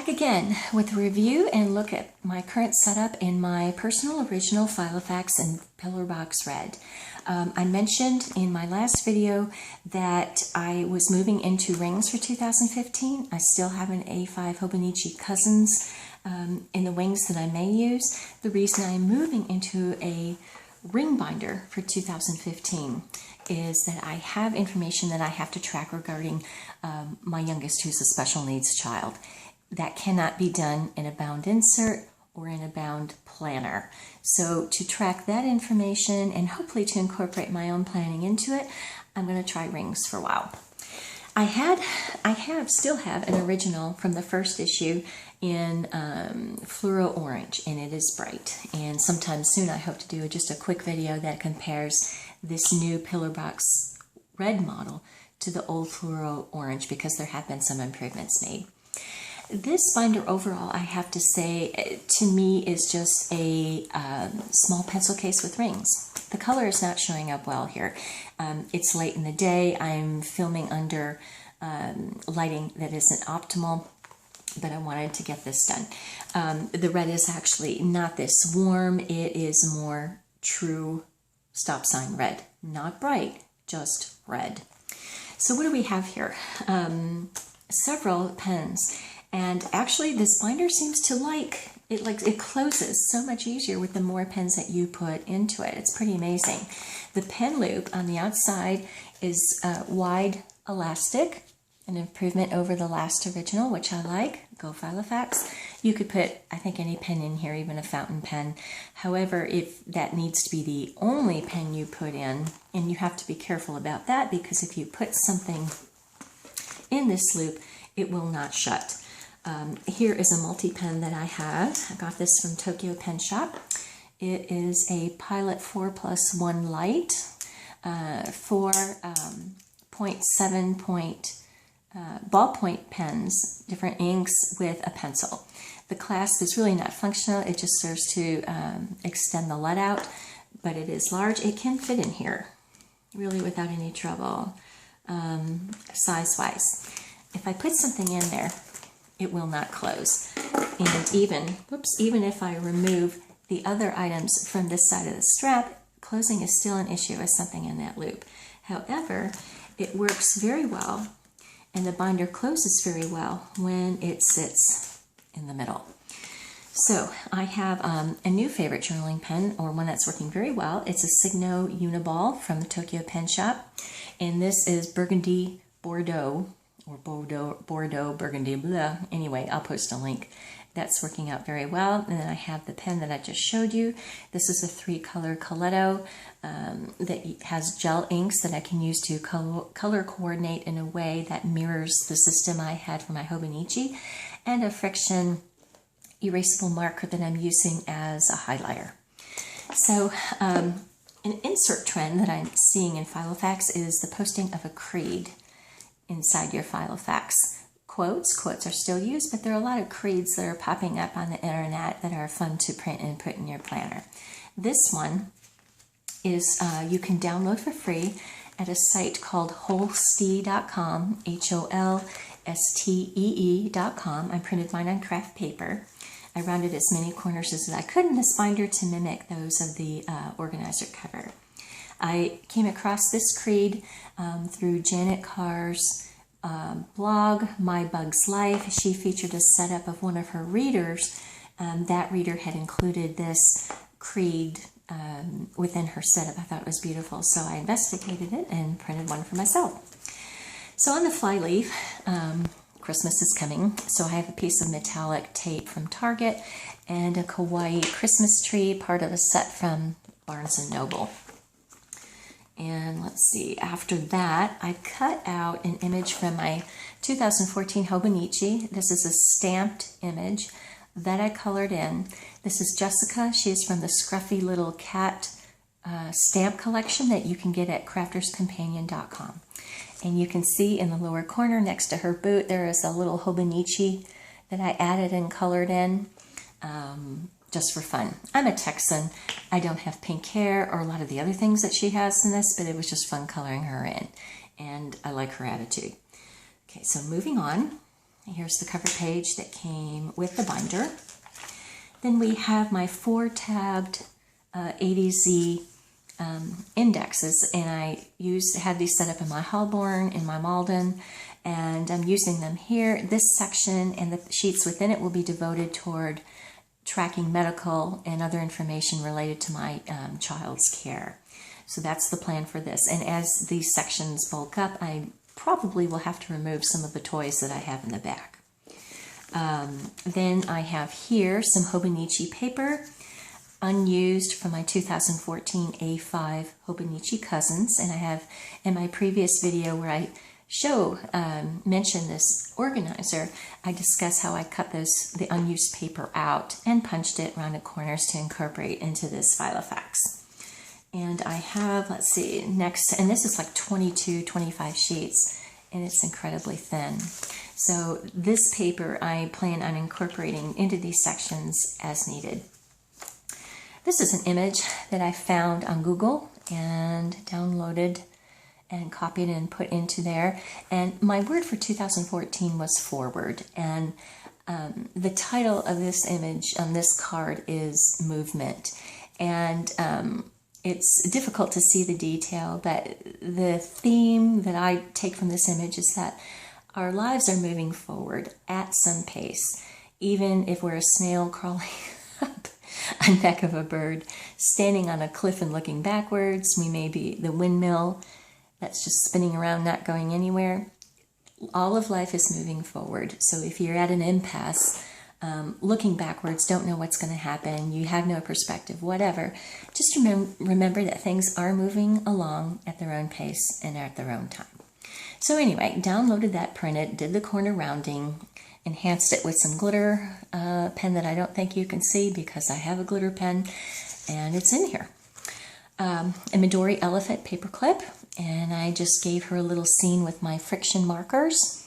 back again with a review and look at my current setup in my personal original Filofax and Pillar Box Red. I mentioned in my last video that I was moving into rings for 2015. I still have an A5 Hobonichi Cousins in the wings that I may use. The reason I'm moving into a ring binder for 2015 is that I have information that I have to track regarding my youngest, who's a special needs child. That cannot be done in a bound insert or in a bound planner. So to track that information and hopefully to incorporate my own planning into it, I'm going to try rings for a while. Still have an original from the first issue in fluoro orange, and it is bright. And sometime soon I hope to do just a quick video that compares this new Pillar Box Red model to the old fluoro orange, because there have been some improvements made. This binder overall, I have to say, to me is just a small pencil case with rings. The color is not showing up well here. It's late in the day. I'm filming under lighting that isn't optimal, but I wanted to get this done. The red is actually not this warm. It is more true stop sign red. Not bright, just red. So what do we have here? Several pens. And actually this binder seems to it closes so much easier with the more pens that you put into it. It's pretty amazing. The pen loop on the outside is wide elastic, an improvement over the last original, which I like. Go Filofax. You could put, I think, any pen in here, even a fountain pen. However, if that needs to be the only pen you put in, and you have to be careful about that, because if you put something in this loop, it will not shut. Here is a multi-pen that I have. I got this from Tokyo Pen Shop. It is a Pilot 4+1 Light, 4.7 ballpoint pens, different inks with a pencil. The clasp is really not functional. It just serves to extend the let out, but it is large. It can fit in here really without any trouble, size-wise. If I put something in there, it will not close. And even if I remove the other items from this side of the strap, closing is still an issue with something in that loop. However, it works very well, and the binder closes very well when it sits in the middle. So I have a new favorite journaling pen, or one that's working very well. It's a Signo Uniball from the Tokyo Pen Shop, and this is Burgundy Bordeaux, or Bordeaux, Burgundy, blah. Anyway, I'll post a link. That's working out very well. And then I have the pen that I just showed you. This is a 3-color Coletto that has gel inks that I can use to color coordinate in a way that mirrors the system I had for my Hobonichi, and a friction erasable marker that I'm using as a highlighter. So an insert trend that I'm seeing in Filofax is the posting of a creed inside your Filofax. Quotes are still used, but there are a lot of creeds that are popping up on the internet that are fun to print and put in your planner. This one is you can download for free at a site called holstee.com, HOLSTEE.com. I printed mine on craft paper. I rounded as many corners as I could in this binder to mimic those of the organizer cover. I came across this creed through Janet Carr's blog, My Bug's Life. She featured a setup of one of her readers. That reader had included this creed within her setup. I thought it was beautiful, so I investigated it and printed one for myself. So on the fly leaf, Christmas is coming, so I have a piece of metallic tape from Target and a kawaii Christmas tree, part of a set from Barnes & Noble. And let's see, after that, I cut out an image from my 2014 Hobonichi. This is a stamped image that I colored in. This is Jessica. She is from the Scruffy Little Cat stamp collection that you can get at crafterscompanion.com. And you can see in the lower corner next to her boot, there is a little Hobonichi that I added and colored in. Just for fun. I'm a Texan. I don't have pink hair or a lot of the other things that she has in this, but it was just fun coloring her in. And I like her attitude. Okay, so moving on. Here's the cover page that came with the binder. Then we have my 4-tabbed A to Z indexes, and I had these set up in my Holborn, in my Malden, and I'm using them here. This section and the sheets within it will be devoted toward tracking medical and other information related to my child's care. So that's the plan for this. And as these sections bulk up, I probably will have to remove some of the toys that I have in the back. Then I have here some Hobonichi paper, unused from my 2014 A5 Hobonichi Cousins. And I have in my previous video where I mention this organizer, I discuss how I cut the unused paper out and punched it around the corners to incorporate into this Filofax. And I have, let's see, next, and this is like 22, 25 sheets, and it's incredibly thin. So this paper I plan on incorporating into these sections as needed. This is an image that I found on Google and downloaded and copied and put into there. And my word for 2014 was forward. And the title of this image on this card is movement. And it's difficult to see the detail, but the theme that I take from this image is that our lives are moving forward at some pace. Even if we're a snail crawling up a neck of a bird, standing on a cliff and looking backwards, we may be the windmill that's just spinning around, not going anywhere. All of life is moving forward. So if you're at an impasse, looking backwards, don't know what's going to happen, you have no perspective, whatever, just remember that things are moving along at their own pace and at their own time. So anyway, downloaded that, printed, did the corner rounding, enhanced it with some glitter pen that I don't think you can see because I have a glitter pen, and it's in here. A Midori elephant paperclip, and I just gave her a little scene with my friction markers.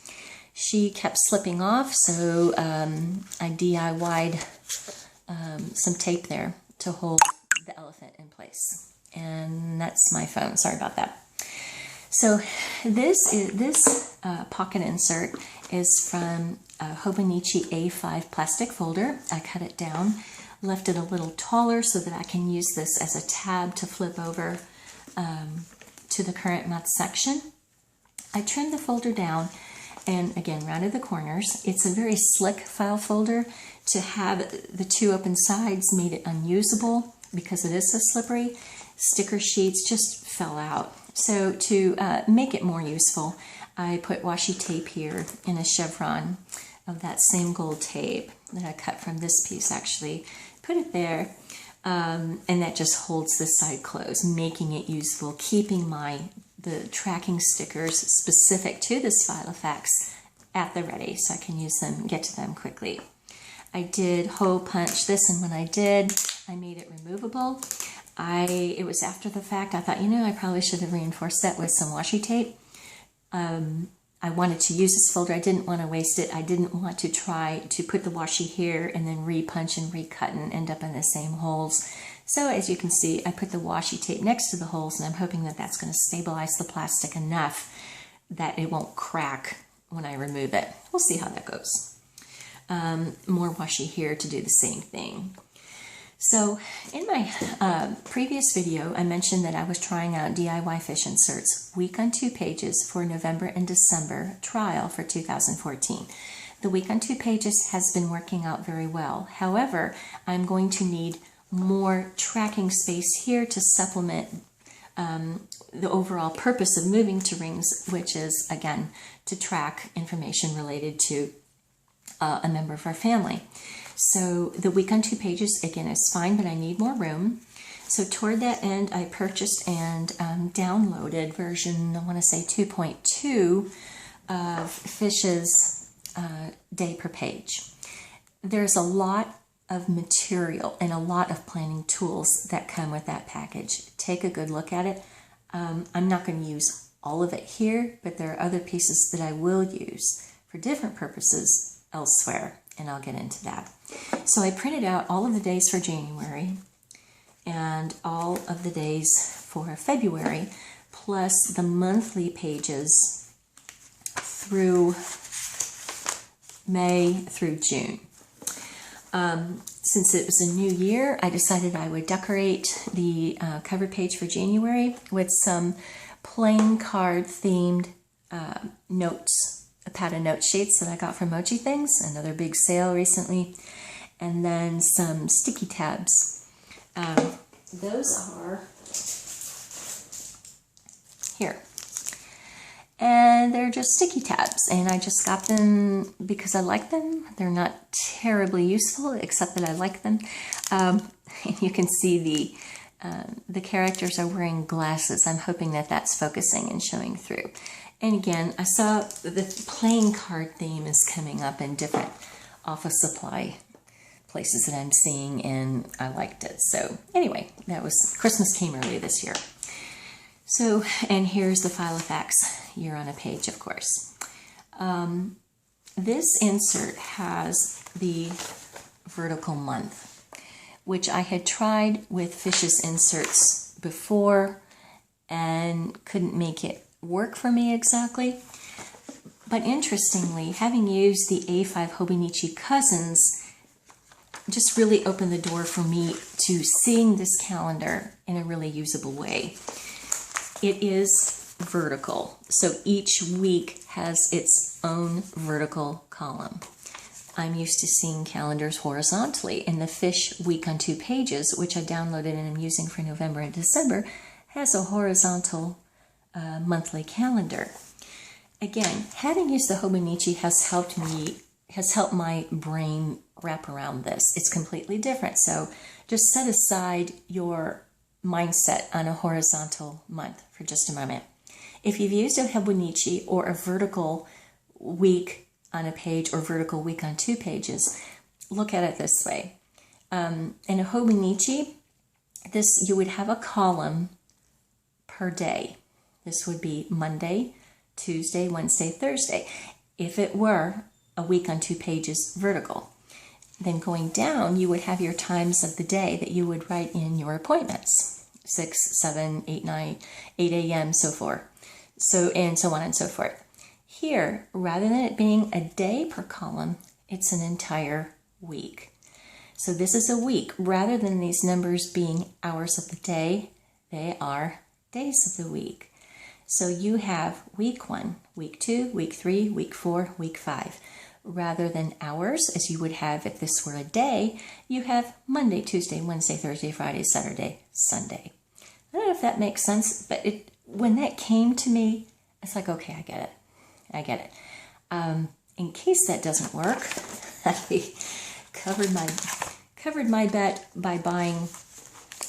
She kept slipping off, so I DIY'd some tape there to hold the elephant in place. And that's my phone. Sorry about that. So this pocket insert is from a Hobonichi A5 plastic folder. I cut it down, left it a little taller so that I can use this as a tab to flip over to the current month section. I trimmed the folder down and again rounded the corners. It's a very slick file folder. To have the two open sides made it unusable because it is so slippery. Sticker sheets just fell out. So to make it more useful, I put washi tape here in a chevron of that same gold tape that I cut from this piece actually. Put it there, and that just holds this side closed, making it useful, keeping the tracking stickers specific to this Filofax at the ready so I can use them, get to them quickly. I did hole punch this, and when I did, I made it removable. It was after the fact. I thought, I probably should have reinforced that with some washi tape. I wanted to use this folder. I didn't want to waste it. I didn't want to try to put the washi here and then re-punch and recut and end up in the same holes. So as you can see, I put the washi tape next to the holes, and I'm hoping that that's going to stabilize the plastic enough that it won't crack when I remove it. We'll see how that goes. More washi here to do the same thing. So in my previous video, I mentioned that I was trying out DIY fish inserts week on 2 pages for November and December trial for 2014. The week on 2 pages has been working out very well. However, I'm going to need more tracking space here to supplement the overall purpose of moving to rings, which is, again, to track information related to a member of our family. So the week on 2 pages, again, is fine, but I need more room. So toward that end, I purchased and downloaded version, I want to say 2.2 of Fish's day per page. There's a lot of material and a lot of planning tools that come with that package. Take a good look at it. I'm not going to use all of it here, but there are other pieces that I will use for different purposes elsewhere, and I'll get into that. So I printed out all of the days for January and all of the days for February, plus the monthly pages through May through June. Since it was a new year, I decided I would decorate the cover page for January with some playing card themed notes, a pad of note sheets that I got from Mochi Things, another big sale recently, and then some sticky tabs. Those are here. And they're just sticky tabs, and I just got them because I like them. They're not terribly useful, except that I like them. And you can see the characters are wearing glasses. I'm hoping that that's focusing and showing through. And again, I saw the playing card theme is coming up in different office supply places that I'm seeing, and I liked it. So anyway, that was Christmas came early this year. So, and here's the Filofax year on a page, of course. This insert has the vertical month, which I had tried with Fish's inserts before and couldn't make it work for me exactly. But interestingly, having used the A5 Hobonichi Cousins just really opened the door for me to seeing this calendar in a really usable way. It is vertical, so each week has its own vertical column. I'm used to seeing calendars horizontally, and the Fish week on 2 pages, which I downloaded and I'm using for November and December, has a horizontal monthly calendar. Again, having used the Hobonichi has helped my brain wrap around this. It's completely different, so just set aside your mindset on a horizontal month for just a moment. If you've used a Hobonichi or a vertical week on a page or vertical week on 2 pages, look at it this way. In a Hobonichi, you would have a column per day. This would be Monday, Tuesday, Wednesday, Thursday. If it were a week on 2 pages vertical. Then going down, you would have your times of the day that you would write in your appointments. 6, 7, 8, 9, 8 a.m., so forth. And so on and so forth. Here, rather than it being a day per column, it's an entire week. So this is a week. Rather than these numbers being hours of the day, they are days of the week. So you have week 1, week 2, week 3, week 4, week 5. Rather than hours, as you would have if this were a day, you have Monday, Tuesday, Wednesday, Thursday, Friday, Saturday, Sunday. I don't know if that makes sense, but when that came to me, it's like, okay, I get it. In case that doesn't work, I covered my bet by buying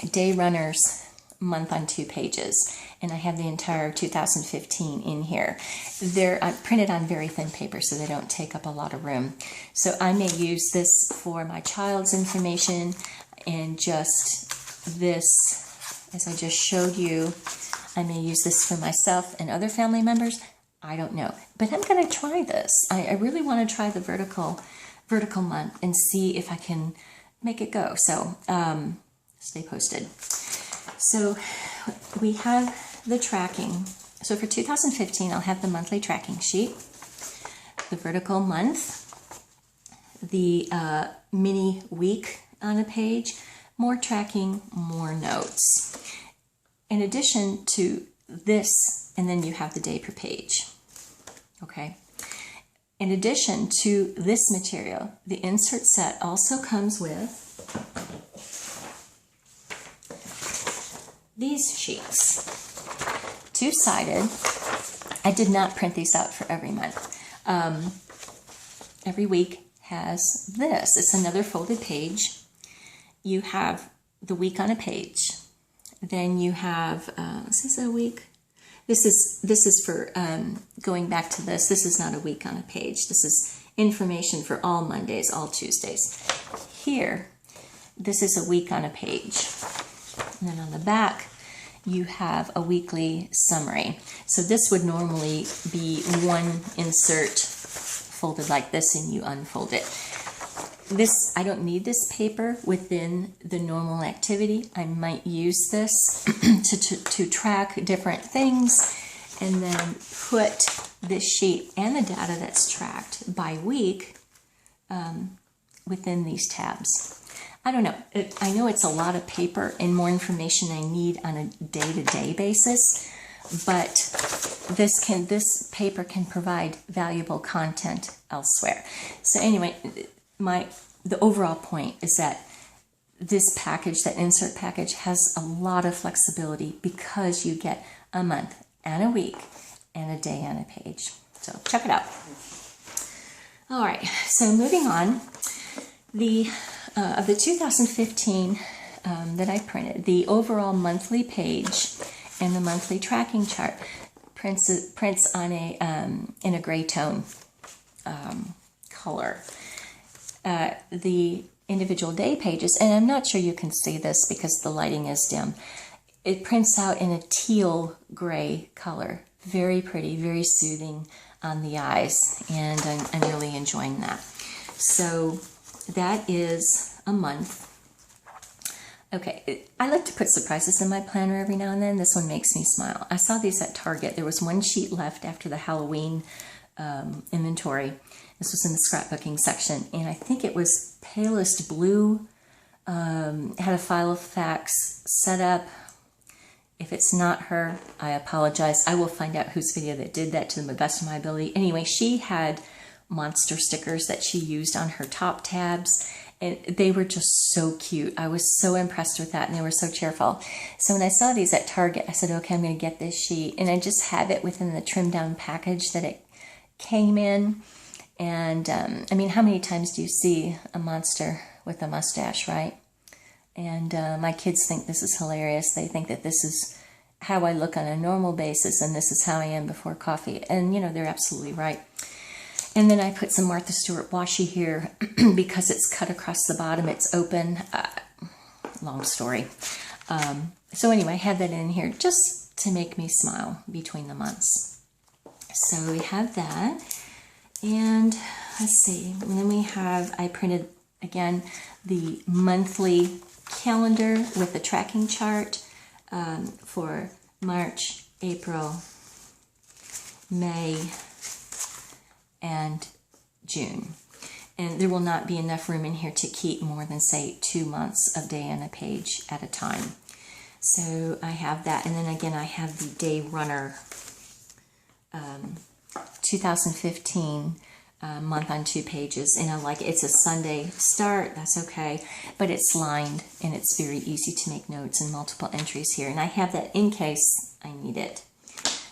Day Runners month on 2 pages, and I have the entire 2015 in here. They're printed on very thin paper, so they don't take up a lot of room. So I may use this for my child's information, and just this, as I just showed you, I may use this for myself and other family members. I don't know, but I'm going to try this. I really want to try the vertical month and see if I can make it go. So stay posted. So we have the tracking. So for 2015, I'll have the monthly tracking sheet, the vertical month, the mini week on a page, more tracking, more notes. In addition to this, and then you have the day per page. Okay. In addition to this material, the insert set also comes with these sheets, 2-sided. I did not print these out for every month. Every week has this. It's another folded page. You have the week on a page. Then you have, is this a week? This is for going back to this. This is not a week on a page. This is information for all Mondays, all Tuesdays. Here, this is a week on a page. And then on the back, you have a weekly summary. So this would normally be one insert folded like this, and you unfold it. This, I don't need this paper within the normal activity. I might use this to track different things, and then put this sheet and the data that's tracked by week within these tabs. I don't know. I know it's a lot of paper and more information I need on a day-to-day basis, but this paper can provide valuable content elsewhere. So anyway, the overall point is that this package, that insert package, has a lot of flexibility because you get a month and a week and a day on a page. So check it out. All right, so moving on, of the 2015 that I printed, the overall monthly page and the monthly tracking chart prints on in a gray tone color. The individual day pages, and I'm not sure you can see this because the lighting is dim, it prints out in a teal gray color. Very pretty, very soothing on the eyes, and I'm really enjoying that. So that is a month. Okay, I like to put surprises in my planner every now and then. This one makes me smile. I saw these at Target. There was one sheet left after the Halloween inventory. This was in the scrapbooking section, and I think it was palest blue. Had a Filofax set up. If it's not her, I apologize. I will find out whose video that did that to the best of my ability. Anyway, she had monster stickers that she used on her top tabs, and they were just so cute. I was so impressed with that, and they were so cheerful. So when I saw these at Target, I said, okay, I'm going to get this sheet, and I just have it within the trimmed down package that it came in. And I mean, how many times do you see a monster with a mustache, right? And my kids think this is hilarious. They think that this is how I look on a normal basis, and this is how I am before coffee. And, you know, they're absolutely right. And then I put some Martha Stewart washi here because it's cut across the bottom. It's open. Long story. So anyway, I had that in here just to make me smile between the months. So we have that. And let's see. And then we have, I printed, again, the monthly calendar with the tracking chart for March, April, May, and June. And there will not be enough room in here to keep more than, say, 2 months of day on a page at a time. So I have that. And then again, I have the Day Runner 2015 month on 2 pages. And I like it. It's a Sunday start. That's okay. But it's lined, and it's very easy to make notes and multiple entries here. And I have that in case I need it.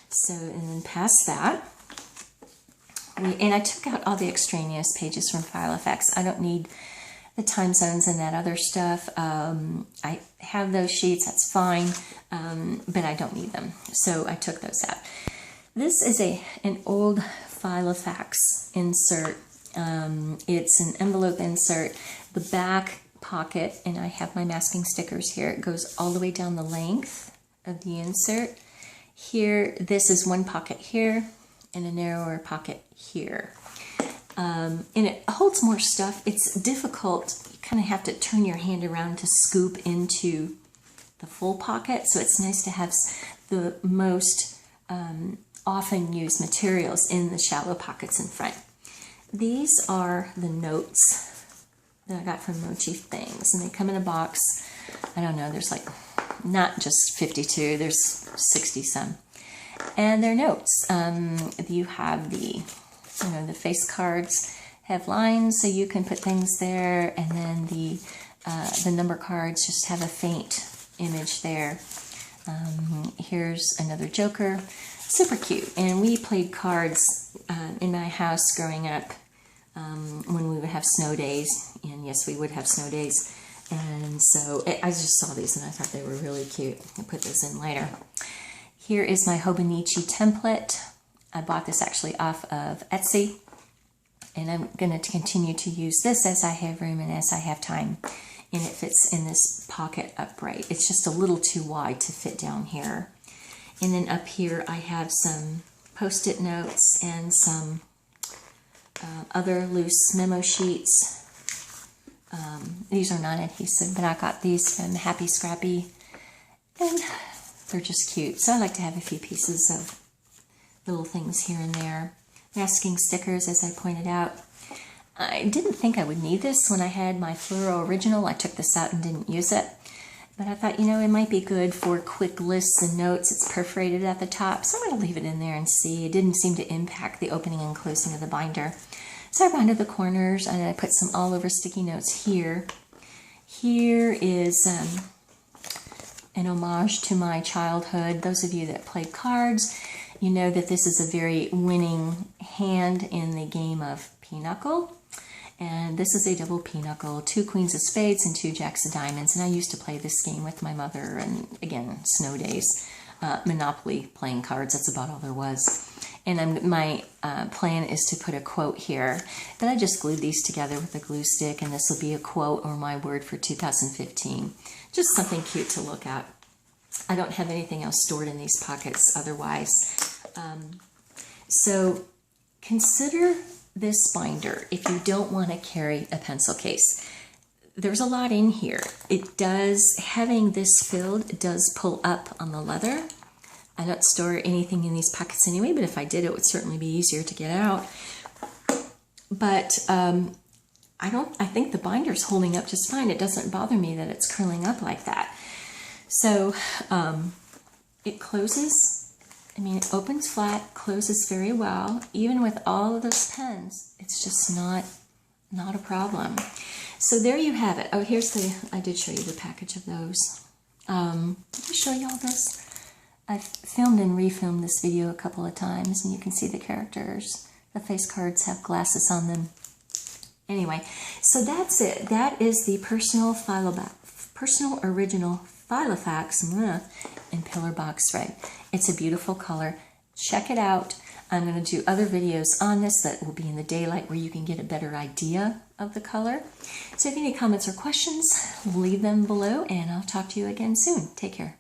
So, and then past that, and I took out all the extraneous pages from Filofax. I don't need the time zones and that other stuff. I have those sheets, that's fine, but I don't need them. So I took those out. This is an old Filofax insert. It's an envelope insert. The back pocket, and I have my masking stickers here, it goes all the way down the length of the insert. Here, this is one pocket here, and a narrower pocket here. And it holds more stuff. It's difficult. You kind of have to turn your hand around to scoop into the full pocket. So it's nice to have the most often used materials in the shallow pockets in front. These are the notes that I got from Mochi Things, and they come in a box. I don't know, there's like not just 52, there's 60 some. And they're notes. You have the face cards have lines, so you can put things there, and then the number cards just have a faint image there. Here's another Joker, super cute. And we played cards in my house growing up when we would have snow days, and yes, we would have snow days. And so I just saw these and I thought they were really cute. I'll put those in later. Here is my Hobonichi template. I bought this actually off of Etsy, and I'm going to continue to use this as I have room and as I have time. And it fits in this pocket upright. It's just a little too wide to fit down here. And then up here I have some Post-it notes and some other loose memo sheets. These are non-adhesive, but I got these from Happy Scrappy, and they're just cute. So I like to have a few pieces of little things here and there. Masking stickers, as I pointed out. I didn't think I would need this when I had my Fluoro Original. I took this out and didn't use it. But I thought, you know, it might be good for quick lists and notes. It's perforated at the top, so I'm going to leave it in there and see. It didn't seem to impact the opening and closing of the binder. So I rounded the corners and I put some all over sticky notes here. Here is an homage to my childhood. Those of you that played cards, you know that this is a very winning hand in the game of pinochle. And this is a double pinochle, 2 queens of spades and 2 jacks of diamonds. And I used to play this game with my mother, and again, snow days, Monopoly playing cards. That's about all there was. And my plan is to put a quote here. But I just glued these together with a glue stick, and this will be a quote or my word for 2015. Just something cute to look at. I don't have anything else stored in these pockets otherwise. So consider this binder if you don't want to carry a pencil case. There's a lot in here. It does, having this filled, it does pull up on the leather. I don't store anything in these pockets anyway, but if I did, it would certainly be easier to get out. But I think the binder's holding up just fine. It doesn't bother me that it's curling up like that. So it closes. I mean, it opens flat, closes very well. Even with all of those pens, it's just not a problem. So there you have it. Oh, here's I did show you the package of those. Did I show you all this? I've filmed and refilmed this video a couple of times, and you can see the characters. The face cards have glasses on them. Anyway, so that's it. That is the personal original Filofax in Pillar Box Red. It's a beautiful color. Check it out. I'm going to do other videos on this that will be in the daylight where you can get a better idea of the color. So if you have any comments or questions, leave them below, and I'll talk to you again soon. Take care.